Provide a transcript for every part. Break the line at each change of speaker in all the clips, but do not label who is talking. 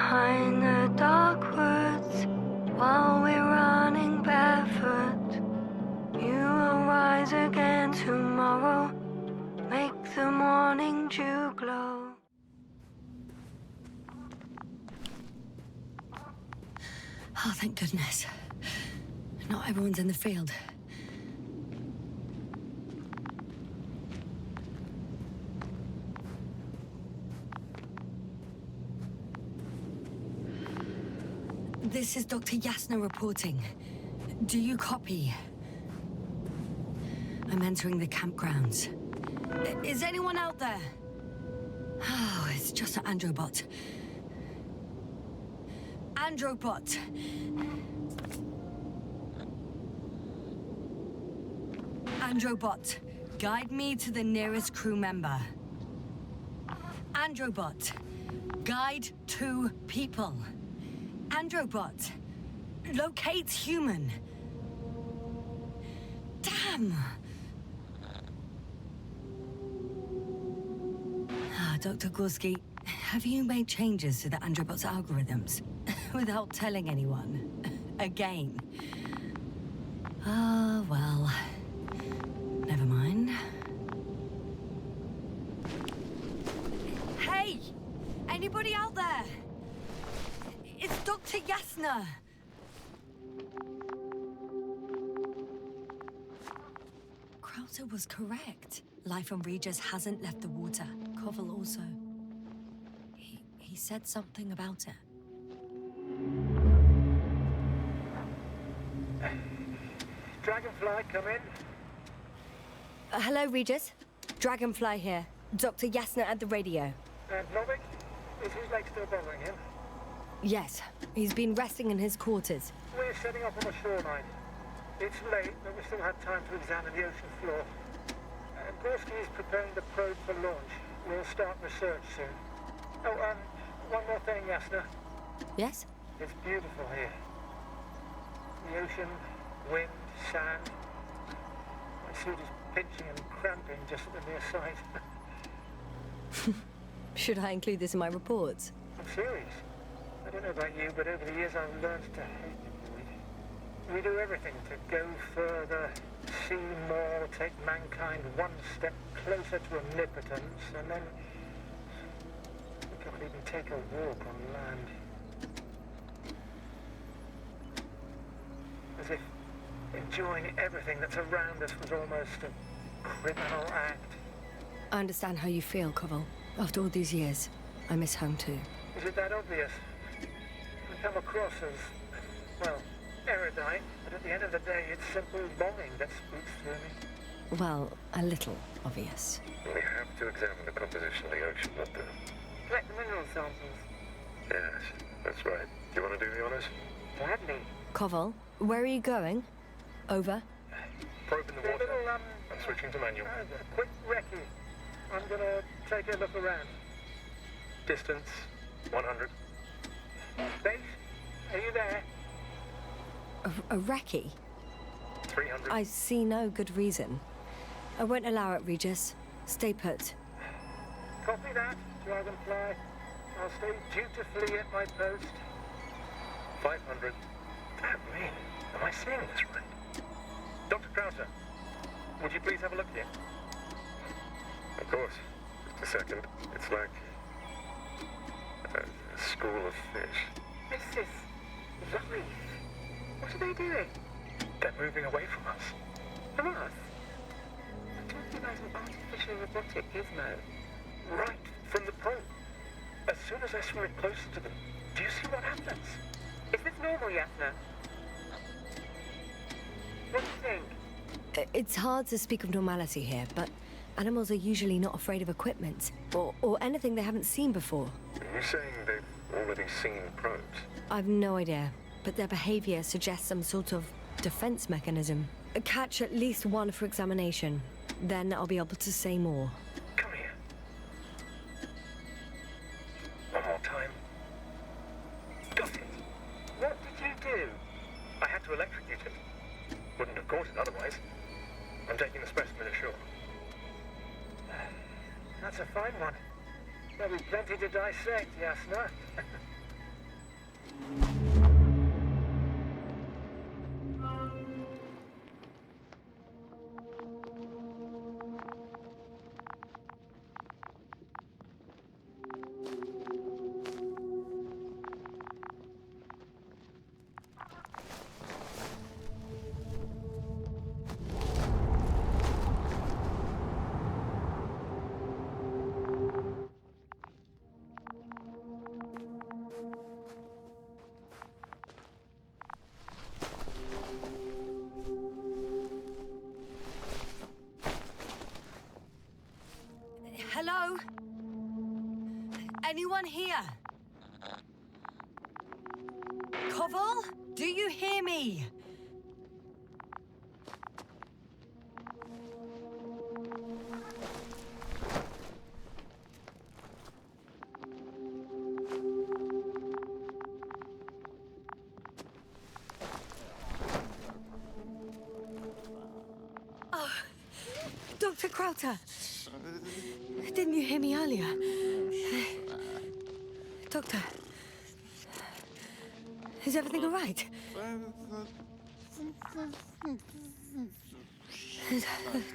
behind the dark woods while we're running barefoot. You will rise again tomorrow, make the morning dew glow.
Oh, thank goodness. Not everyone's in the field. This is Dr. Yasna reporting. Do you copy? I'm entering the campgrounds. Is anyone out there? Oh, it's just an Androbot. Androbot! Androbot, guide me to the nearest crew member. Androbot, guide 2 people. Androbot, locate human. Damn! Dr. Gorski, have you made changes to the Androbot's algorithms without telling anyone? Again? Ah, well, never mind. Hey! Anybody out there? It's Dr. Yasna! Krauser was correct. Life on Regis hasn't left the water. Koval also. He said something about it.
Dragonfly, come in.
Hello, Regis. Dragonfly here. Dr. Yasna at the radio.
And Novik? Is his leg still bothering him?
Yes, he's been resting in his quarters.
We're setting up on the shoreline. It's late, but we still have time to examine the ocean floor. Gorski is preparing the probe for launch. We'll start research soon. Oh, one more thing, Yasna.
Yes?
It's beautiful here. The ocean, wind, sand. My suit is pinching and cramping just at the mere sight.
Should I include this in my reports?
I'm serious. I don't know about you, but over the years I've learned to hate the void. We do everything to go further, see more, take mankind one step closer to omnipotence, and then we can't even take a walk on land. As if enjoying everything that's around us was almost a criminal act.
I understand how you feel, Koval. After all these years, I miss home too.
Is it that obvious? I come across as, well, erudite, but at the end of the day, it's simple longing that speaks through me.
Well, a little obvious.
We have to examine the composition of the ocean, not the...
Collect the mineral samples.
Yes, that's right. Do you want to do the honors?
Gladly.
Koval, where are you going? Over.
Probe in the water. I'm switching to manual.
Quick recce. I'm gonna take a look around.
Distance, 100.
Base, are you there?
A recce?
300.
I see no good reason. I won't allow it, Regis. Stay put.
Copy that, Dragonfly. I'll stay dutifully at my post.
500. Damn me. Am I seeing this right? Dr. Krauser, would you please have a look here? Of course. Just a second. It's like a school of fish.
This is life. What are they doing?
They're moving away from us.
From us? I'm talking about an artificial robotic gizmo.
Right, from the probe. As soon as I swim it closer to them, do you see what happens?
Is this normal, Yasna? What do you think?
It's hard to speak of normality here, but animals are usually not afraid of equipment or anything they haven't seen before.
Are you saying they've already seen probes?
I've no idea, but their behavior suggests some sort of defense mechanism. Catch at least one for examination. Then I'll be able to say more.
Come here. One more time. Got it.
What did you do?
I had to electrocute it. Wouldn't have caught it otherwise. I'm taking the specimen ashore.
That's a fine one. There'll be plenty to dissect, Yasna.
Hello? Anyone here? Koval? Do you hear me? Oh, Dr. Crowther. Didn't you hear me earlier? Doctor, is everything all right?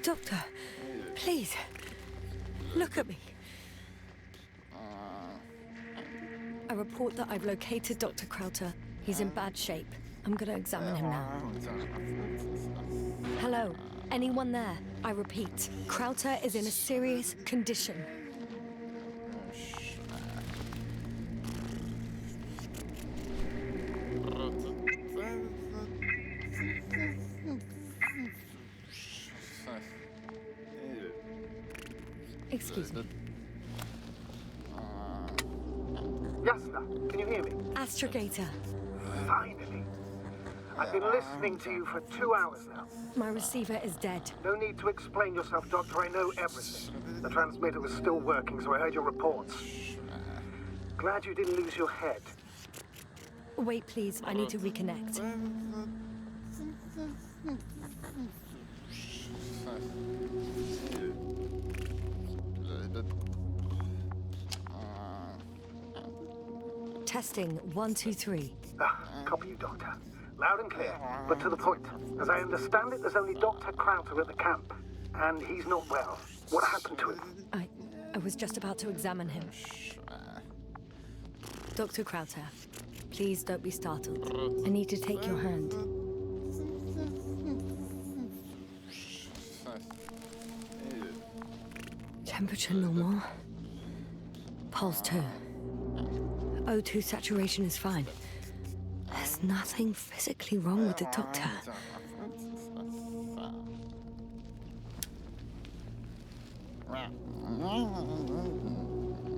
Doctor, please, look at me. I report that I've located Dr. Crowther. He's in bad shape. I'm gonna examine him now. Hello? Anyone there? I repeat, Crowther is in a serious condition. Excuse me.
Yasna, can you hear me?
Astrogator.
Finally. I've been listening to you for 2 hours now.
My receiver is dead.
No need to explain yourself, Doctor. I know everything. The transmitter was still working, so I heard your reports. Glad you didn't lose your head.
Wait, please. I need to reconnect. Testing 1, 2, 3.
Copy you, Doctor. Loud and clear, but to the point. As I understand it, there's only Dr. Crowther at the camp, and he's not well. What happened to him?
I was just about to examine him. Dr. Crowther, please don't be startled. I need to take your hand. Temperature normal. Pulse 2. O2 saturation is fine. There's nothing physically wrong with the doctor.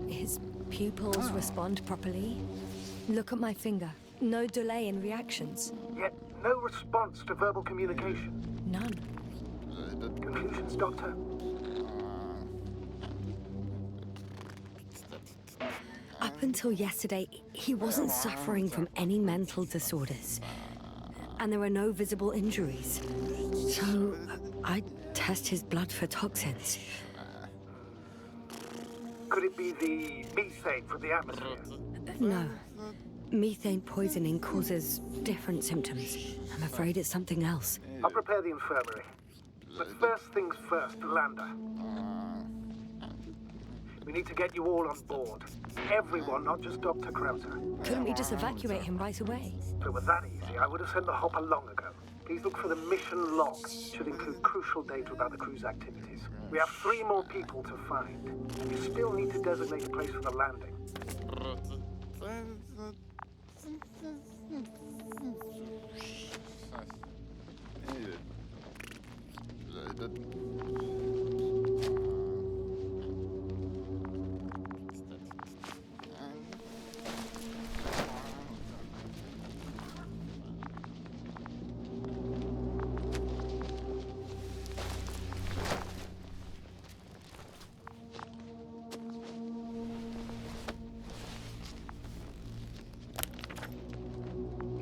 His pupils respond properly. Look at my finger. No delay in reactions.
Yet no response to verbal communication.
None.
Conclusions, Doctor?
Up until yesterday, he wasn't suffering from any mental disorders. And there are no visible injuries. So, I test his blood for toxins.
Could it be the methane from the atmosphere?
No. Methane poisoning causes different symptoms. I'm afraid it's something else.
I'll prepare the infirmary. But first things first, the lander. We need to get you all on board. Everyone, not just Dr. Crowther.
Couldn't we just evacuate him right away?
If it were that easy, I would have sent the hopper long ago. Please look for the mission log. It should include crucial data about the crew's activities. We have 3 more people to find. And you still need to designate a place for the landing.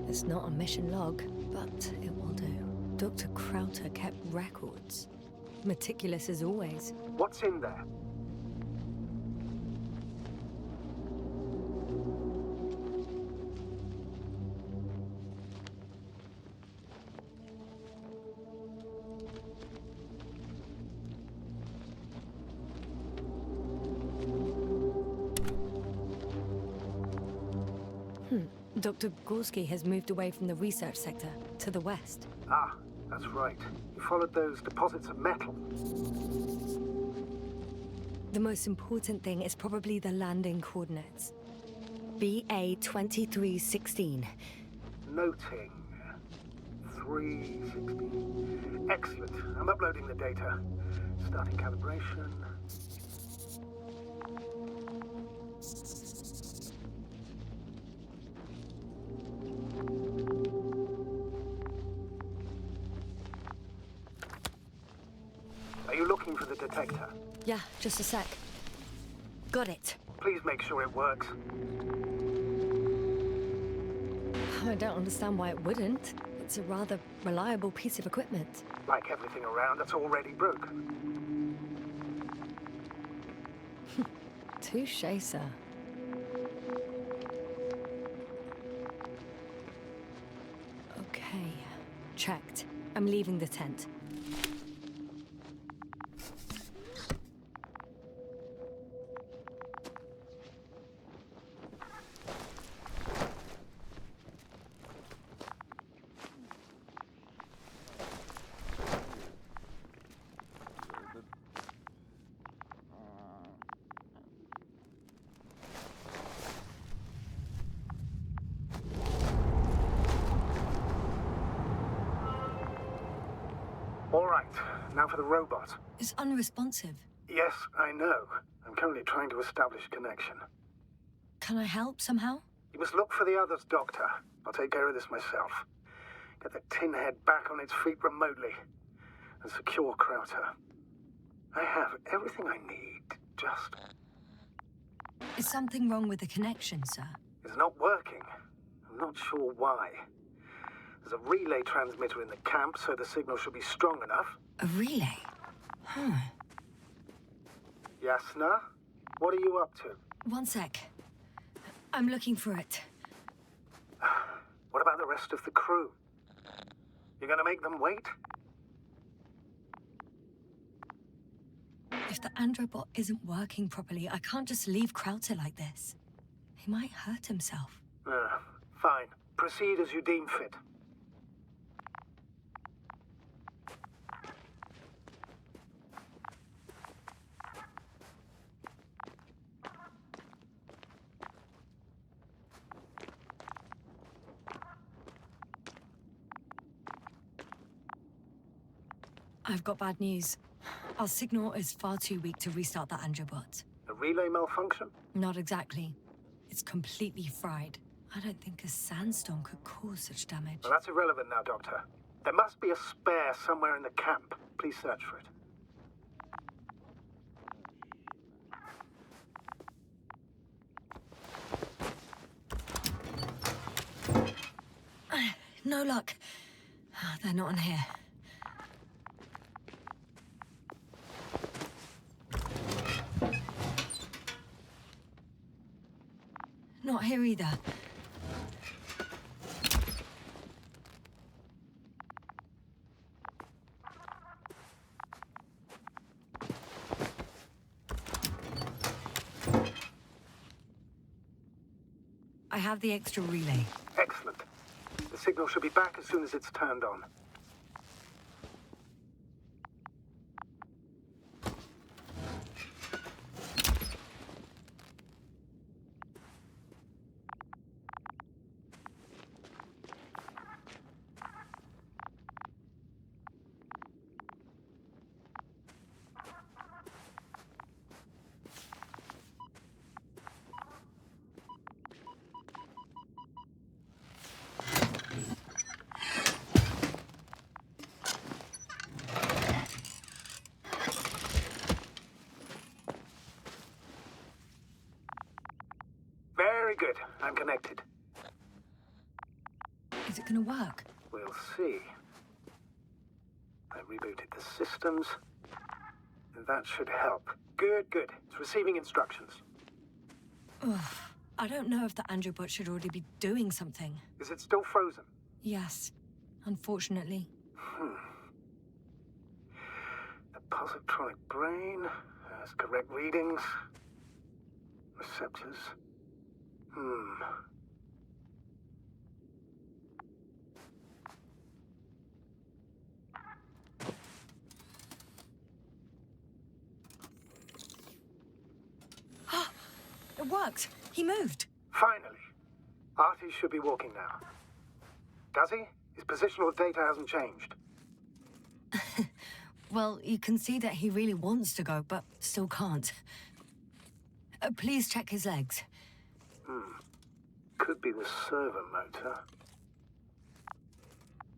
It's not a mission log, but it will do. Dr. Crowther kept records. Meticulous as always.
What's in there?
Dr. Gorski has moved away from the research sector to the west.
Ah, that's right. You followed those deposits of metal.
The most important thing is probably the landing coordinates. BA 2316.
Noting. 316. Excellent. I'm uploading the data. Starting calibration. Are you looking for the detector?
Yeah, just a sec. Got it.
Please make sure it works.
I don't understand why it wouldn't. It's a rather reliable piece of equipment.
Like everything around that's already broken.
Touche, sir. Okay, checked. I'm leaving the tent.
All right, now for the robot.
It's unresponsive.
Yes, I know. I'm currently trying to establish a connection.
Can I help somehow?
You must look for the others, Doctor. I'll take care of this myself. Get the tin head back on its feet remotely. And secure Krauter. I have everything I need. Just...
Is something wrong with the connection, sir?
It's not working. I'm not sure why. There's a relay transmitter in the camp, so the signal should be strong enough.
A relay? Huh.
Yasna? What are you up to?
One sec. I'm looking for it.
What about the rest of the crew? You're gonna make them wait?
If the Androbot isn't working properly, I can't just leave Krauter like this. He might hurt himself.
Fine. Proceed as you deem fit.
I've got bad news. Our signal is far too weak to restart the Androbot.
A relay malfunction?
Not exactly. It's completely fried. I don't think a sandstorm could cause such damage.
Well, that's irrelevant now, Doctor. There must be a spare somewhere in the camp. Please search for it.
No luck. They're not in here. Not here either. I have the extra relay.
Excellent. The signal should be back as soon as it's turned on. Very good. I'm connected.
Is it gonna work?
We'll see. I rebooted the systems. That should help. Good, good. It's receiving instructions.
Ugh. I don't know if the Androbot should already be doing something.
Is it still frozen?
Yes, unfortunately.
The positronic brain has correct readings. Receptors.
worked. He moved.
Finally. Artie should be walking now. Does he? His positional data hasn't changed.
Well, you can see that he really wants to go, but still can't. Please check his legs.
Could be the servo motor.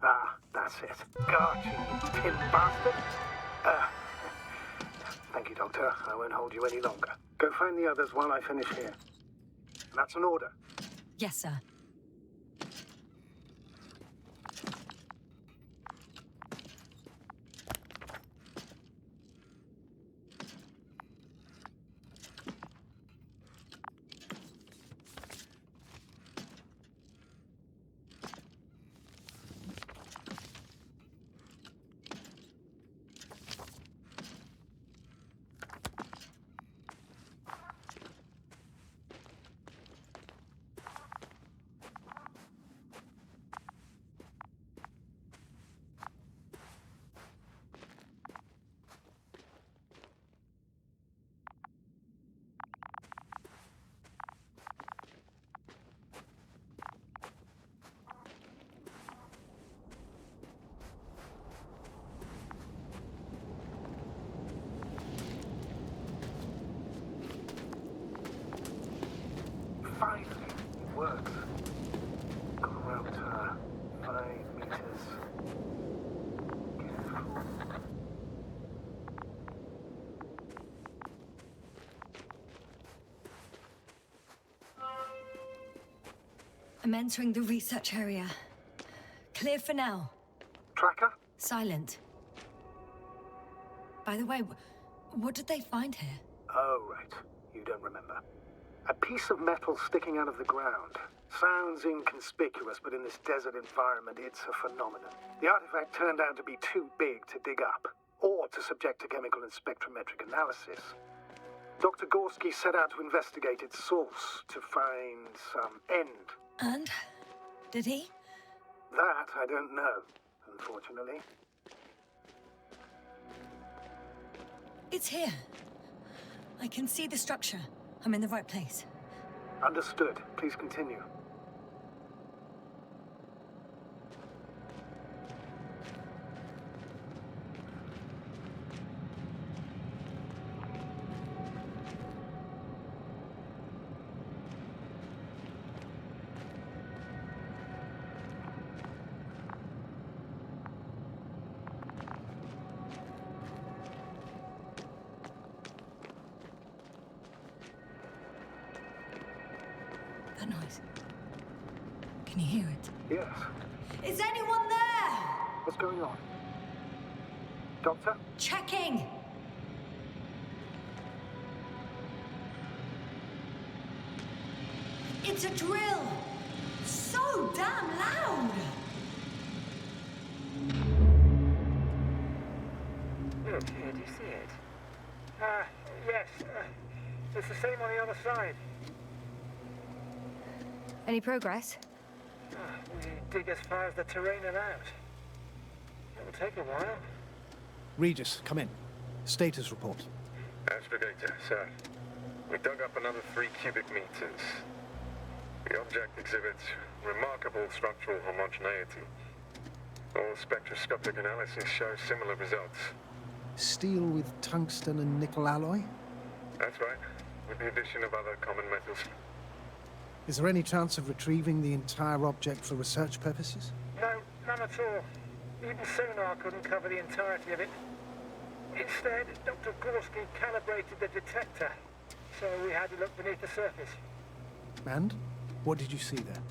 Ah, that's it. Gotcha, you tin bastard. Thank you, Doctor. I won't hold you any longer. Go find the others while I finish here. That's an order.
Yes, sir.
Finally, it works. Crouter, 5 meters. Careful.
I'm entering the research area. Clear for now.
Tracker?
Silent. By the way, what did they find here?
Oh, right. You don't remember. A piece of metal sticking out of the ground. Sounds inconspicuous, but in this desert environment, it's a phenomenon. The artifact turned out to be too big to dig up, or to subject to chemical and spectrometric analysis. Dr. Gorski set out to investigate its source, to find some end.
And? Did he?
That I don't know, unfortunately.
It's here. I can see the structure. I'm in the right place.
Understood. Please continue.
That noise. Can you hear it?
Yes.
Is anyone there?
What's going on? Doctor?
Checking. It's a drill. So damn loud.
Look, here, do you see it? Yes. It's the same on the other side.
Any progress?
We dig as far as the terrain allows. It'll take a while.
Regis, come in. Status report.
Astrogator, sir. We dug up another 3 cubic meters. The object exhibits remarkable structural homogeneity. All spectroscopic analysis shows similar results.
Steel with tungsten and nickel alloy?
That's right, with the addition of other common metals.
Is there any chance of retrieving the entire object for research purposes?
No, none at all. Even sonar couldn't cover the entirety of it. Instead, Dr. Gorski calibrated the detector, so we had to look beneath the surface.
And? What did you see there?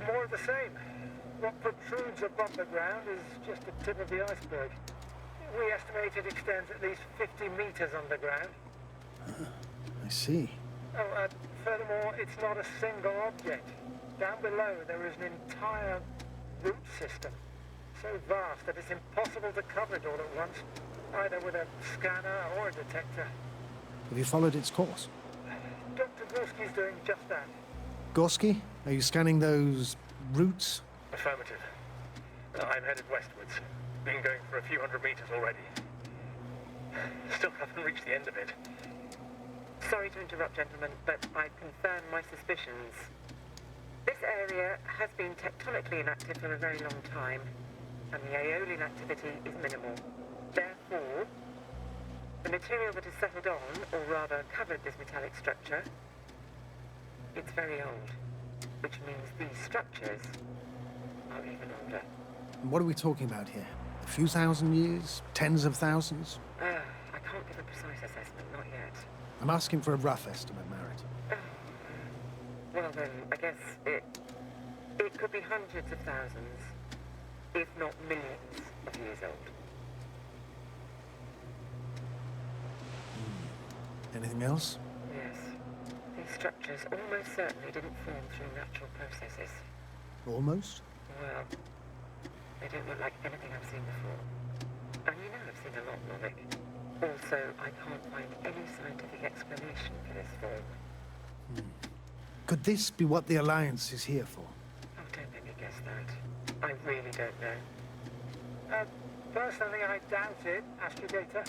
More of the same. What protrudes above the ground is just the tip of the iceberg. We estimate it extends at least 50 meters underground.
I see.
Oh, furthermore, it's not a single object. Down below, there is an entire root system, so vast that it's impossible to cover it all at once, either with a scanner or a detector.
Have you followed its course?
Dr. Gorski's doing just that.
Gorski, are you scanning those roots?
Affirmative. I'm headed westwards. Been going for a few hundred meters already. Still haven't reached the end of it.
Sorry to interrupt, gentlemen, but I've confirmed my suspicions. This area has been tectonically inactive for a very long time, and the aeolian activity is minimal. Therefore, the material that has settled on, or rather covered this metallic structure, it's very old, which means these structures are even older.
What are we talking about here? A few thousand years? Tens of thousands?
I can't give a precise assessment, not yet.
I'm asking for a rough estimate, Merritt.
Well then, I guess it could be hundreds of thousands, if not millions of years old.
Anything else?
Yes. These structures almost certainly didn't form through natural processes.
Almost?
Well, they don't look like anything I've seen before. And you know I've seen a lot, Novik. Also, I can't find any scientific explanation for this form.
Could this be what the Alliance is here for?
Oh, don't make me guess that. I really don't know.
Personally, I doubt it, Astrogator.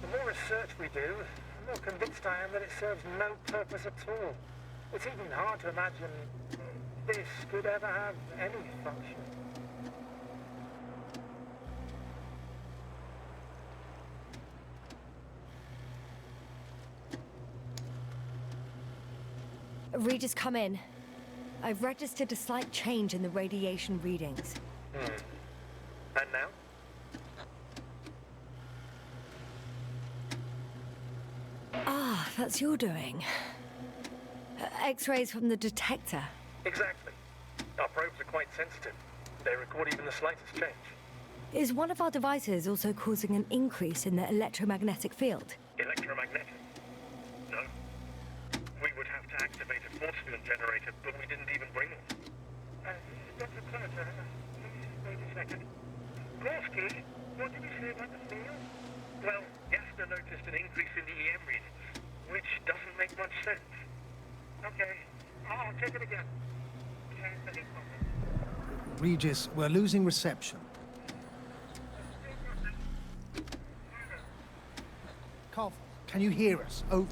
The more research we do, the more convinced I am that it serves no purpose at all. It's even hard to imagine this could ever have any function.
Readers, come in. I've registered a slight change in the radiation readings.
And now?
Ah, that's your doing. X-rays from the detector.
Exactly. Our probes are quite sensitive. They record even the slightest change.
Is one of our devices also causing an increase in the electromagnetic field?
Electromagnetic? No. We would have to activate a force field generator, but we didn't even bring one.
Dr. Carter, please wait a second. Gorski, what did you say about the field?
Well, Yasna noticed an increase in the EM readings, which doesn't make much sense.
Okay, I'll check it again.
Regis, we're losing reception. Koff, can you hear us? Over.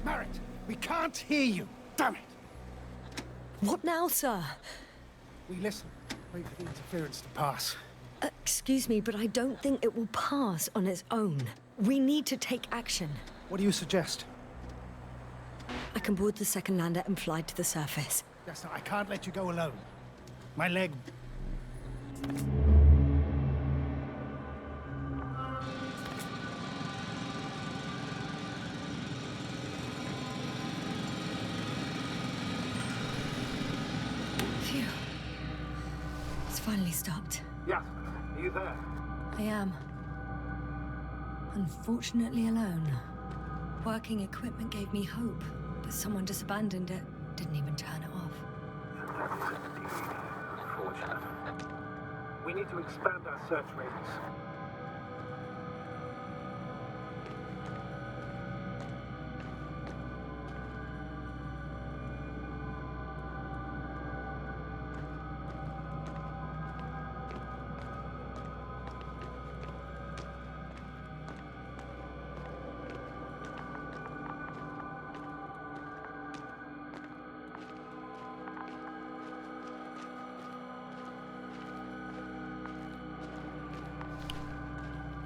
Merritt, we can't hear you. Damn it.
What now, sir?
We listen. Wait for the interference to pass.
Excuse me, but I don't think it will pass on its own. We need to take action.
What do you suggest?
I can board the second lander and fly to the surface.
Yes, I can't let you go alone. My leg...
Phew. It's finally stopped.
Yes, are you there?
I am. Unfortunately alone. Working equipment gave me hope, but someone just abandoned it. Didn't even turn it off.
That is indeed unfortunate. We need to expand our search radius.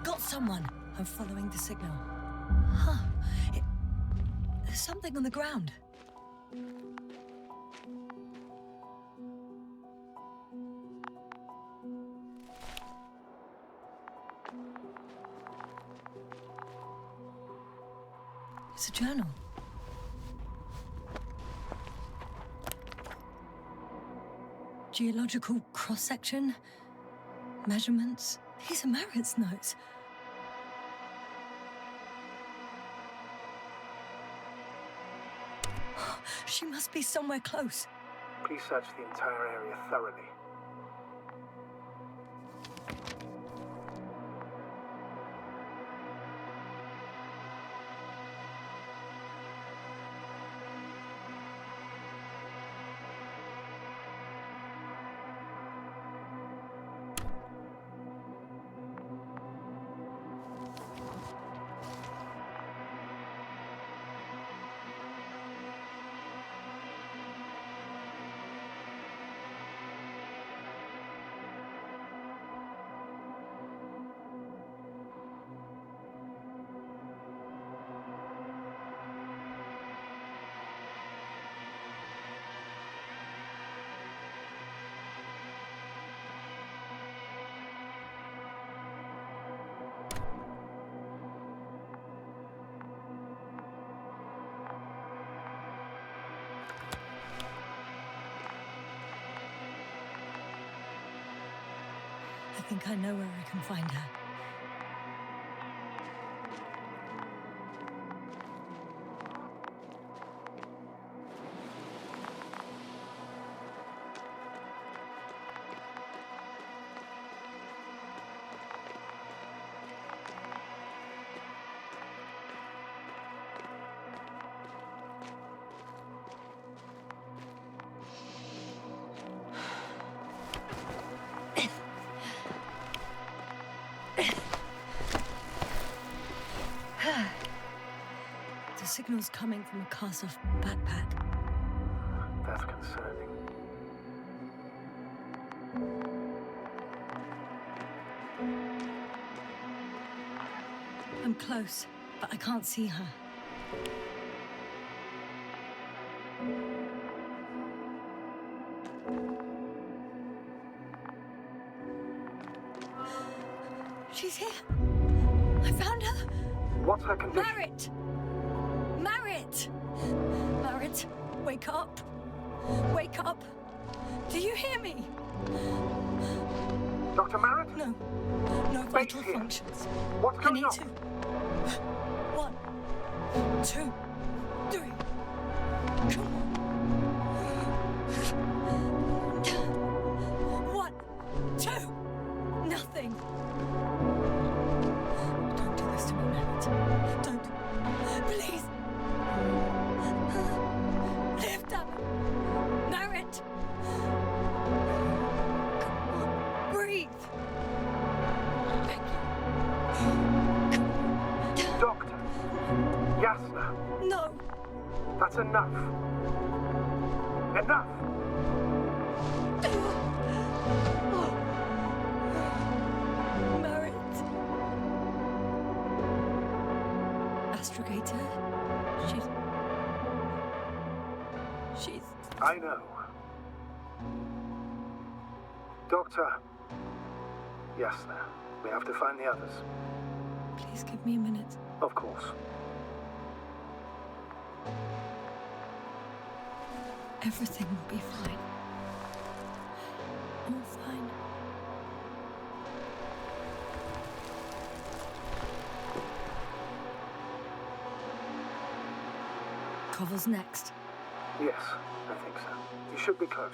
Got someone. I'm following the signal. Huh. There's something on the ground. It's a journal. Geological cross-section. Measurements. These are Merritt's notes. She must be somewhere close.
Please search the entire area thoroughly.
think I know where I can find her. The signal's coming from a cast-off backpack.
That's concerning.
I'm close, but I can't see her. She's here. I found her.
What's her condition?
Merritt! Merritt! Merritt, wake up. Wake up. Do you hear me?
Dr. Merritt?
No. No
Wait
vital
here.
functions.
What's
I
going
need
on?
to. 1, 2, 3. Come on. 1, 2. Nothing. Don't do this to me, Merritt. Don't. Please. Lift up. Merritt. Come on. Breathe. Thank you.
Doctor. Yasna.
No.
That's enough. Enough.
Merritt. Astrogator. She's...
I know. Doctor. Yasna. We have to find the others.
Please give me a minute.
Of course.
Everything will be fine. All fine. Cover's next.
Yes, I think so. You should be close.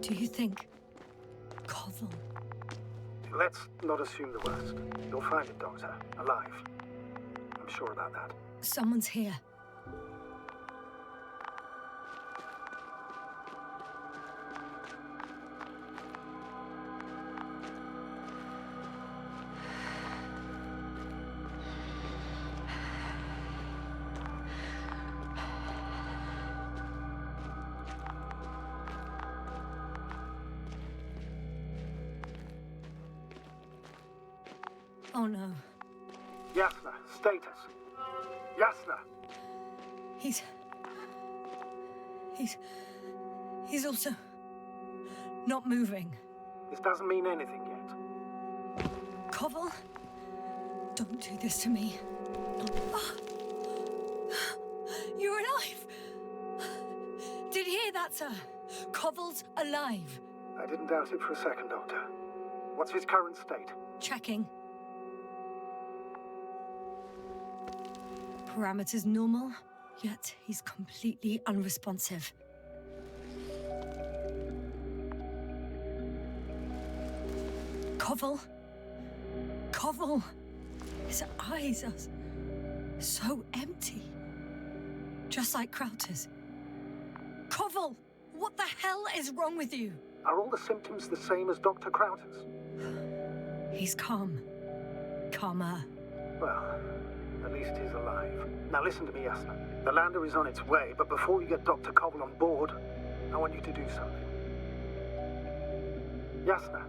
Do you think... Koval?
Let's not assume the worst. You'll find it, Doctor. Alive. I'm sure about that.
Someone's here. Oh no.
Yasna, status. Yasna!
He's also not moving.
This doesn't mean anything yet.
Koval? Don't do this to me. You're alive! Did you hear that, sir? Koval's alive.
I didn't doubt it for a second, Doctor. What's his current state?
Checking. Parameters normal, yet he's completely unresponsive. Koval? Koval! His eyes are so empty. Just like Krauter's. Koval! What the hell is wrong with you?
Are all the symptoms the same as Dr. Krauter's?
He's calm. Calmer.
Well, at least he's alive. Now listen to me, Yasna. The lander is on its way, but before you get Dr. Koval on board, I want you to do something. Yasna,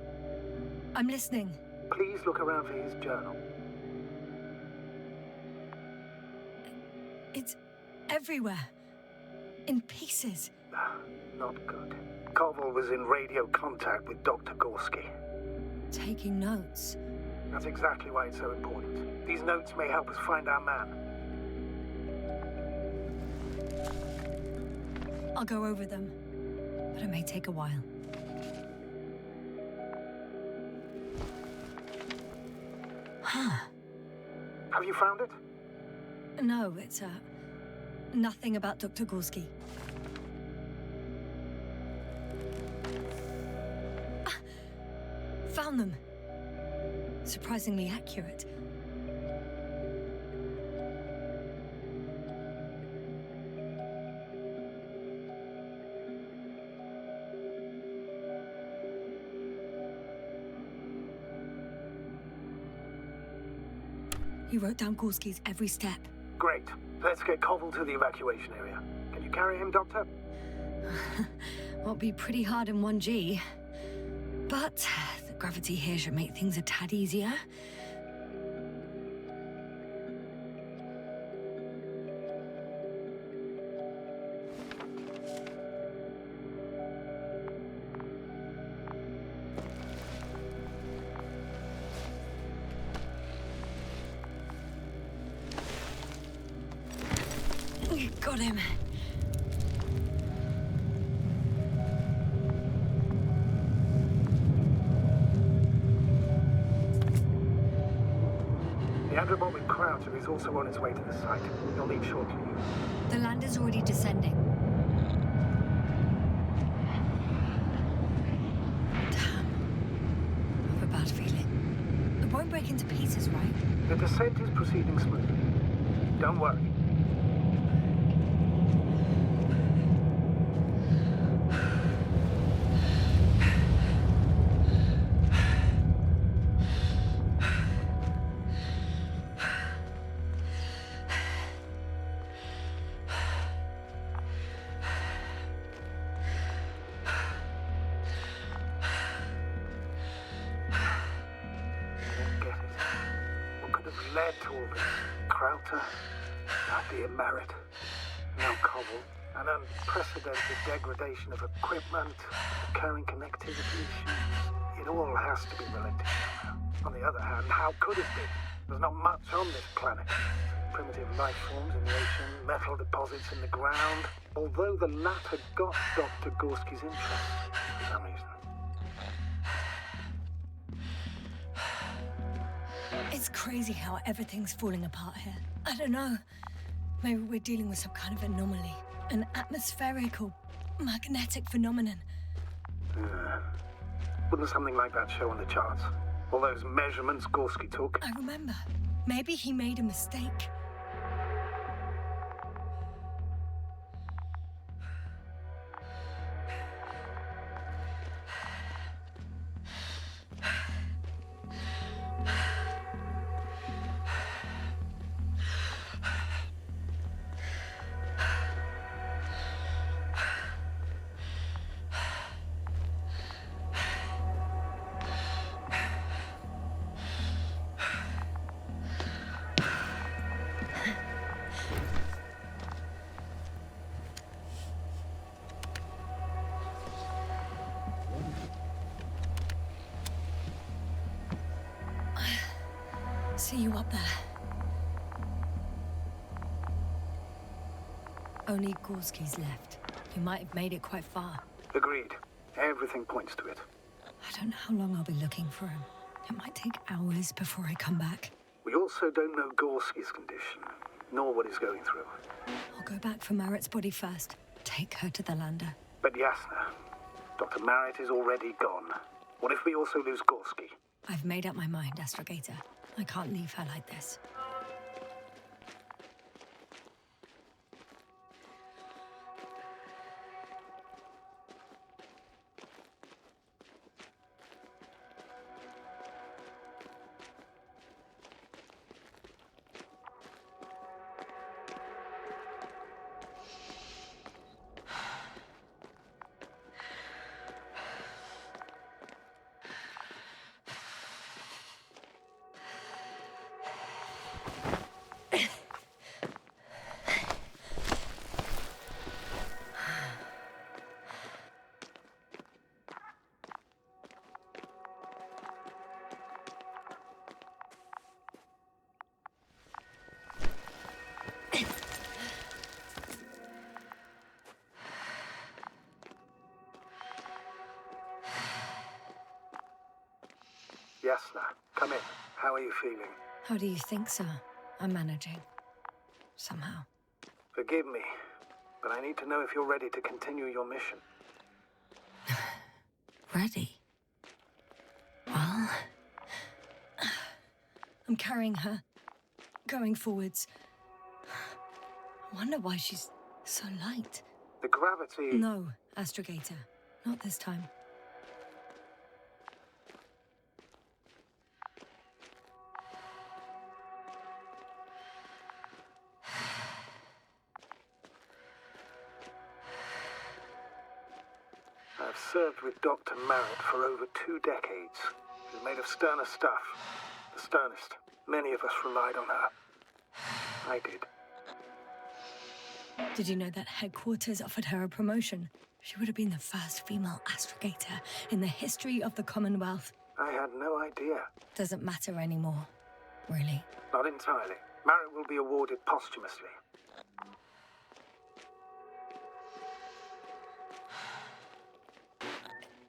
I'm listening.
please look around for his journal.
It's everywhere. In pieces.
Not good. Koval was in radio contact with Dr. Gorski.
Taking notes.
That's exactly why it's so important. These notes may help us find our man.
I'll go over them, but it may take a while.
Have you found it?
No, it's, nothing about Dr. Gorski. Found them. Surprisingly accurate. He wrote down Gorski's every step.
Great. Let's get Koval to the evacuation area. Can you carry him, Doctor?
Won't be pretty hard in 1G. But the gravity here should make things a tad easier. Got him.
The Androbot with Crowther is also on its way to the site. You'll need shortly.
The lander's already descending. Damn. I have a bad feeling. It won't break into pieces, right?
The descent is proceeding smoothly. Don't worry. Led to all this. Crowther, that dear Merit, now Koval, an unprecedented degradation of equipment, recurring connectivity issues. It all has to be related somehow. On the other hand, how could it be? There's not much on this planet. Primitive life forms in the ocean, metal deposits in the ground. Although the latter got Dr. Gorski's interest for some reason.
It's crazy how everything's falling apart here. I don't know. Maybe we're dealing with some kind of anomaly. An atmospheric or magnetic phenomenon.
Wouldn't something like that show on the charts? All those measurements Gorski took?
I remember. Maybe he made a mistake. See you up there. Only Gorski's left. He might have made it quite far.
Agreed. Everything points to it.
I don't know how long I'll be looking for him. It might take hours before I come back.
We also don't know Gorski's condition, nor what he's going through.
I'll go back for Marit's body first. Take her to the lander.
But Yasna, Dr. Marit is already gone. What if we also lose Gorski?
I've made up my mind, Astrogator. I can't leave her like this.
Yasna, come in. How are you feeling?
How do you think, sir? I'm managing. Somehow.
Forgive me, but I need to know if you're ready to continue your mission.
Ready? Well... I'm carrying her. Going forwards. I wonder why she's so light.
The gravity...
No, Astrogator. Not this time.
I've served with Dr. Merritt for over 2 decades. She's made of sterner stuff. The sternest. Many of us relied on her. I did.
Did you know that headquarters offered her a promotion? She would have been the first female astrogator in the history of the Commonwealth.
I had no idea.
Doesn't matter anymore, really.
Not entirely. Merritt will be awarded posthumously.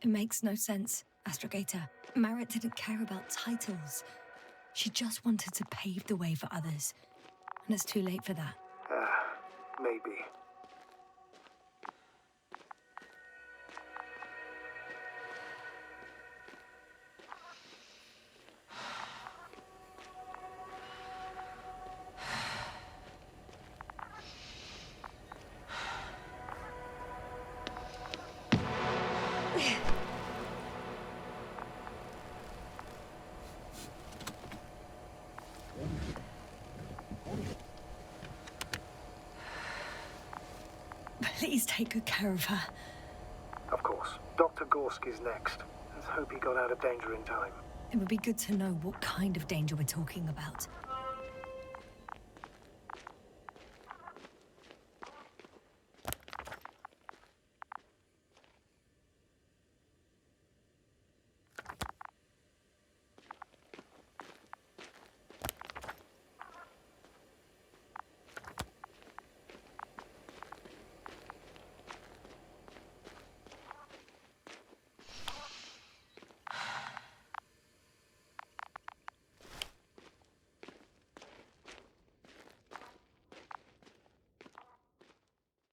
It makes no sense, Astrogator. Merritt didn't care about titles. She just wanted to pave the way for others. And it's too late for that.
Maybe.
Please take good care of her.
Of course. Dr. Gorski's next. Let's hope he got out of danger in time.
It would be good to know what kind of danger we're talking about.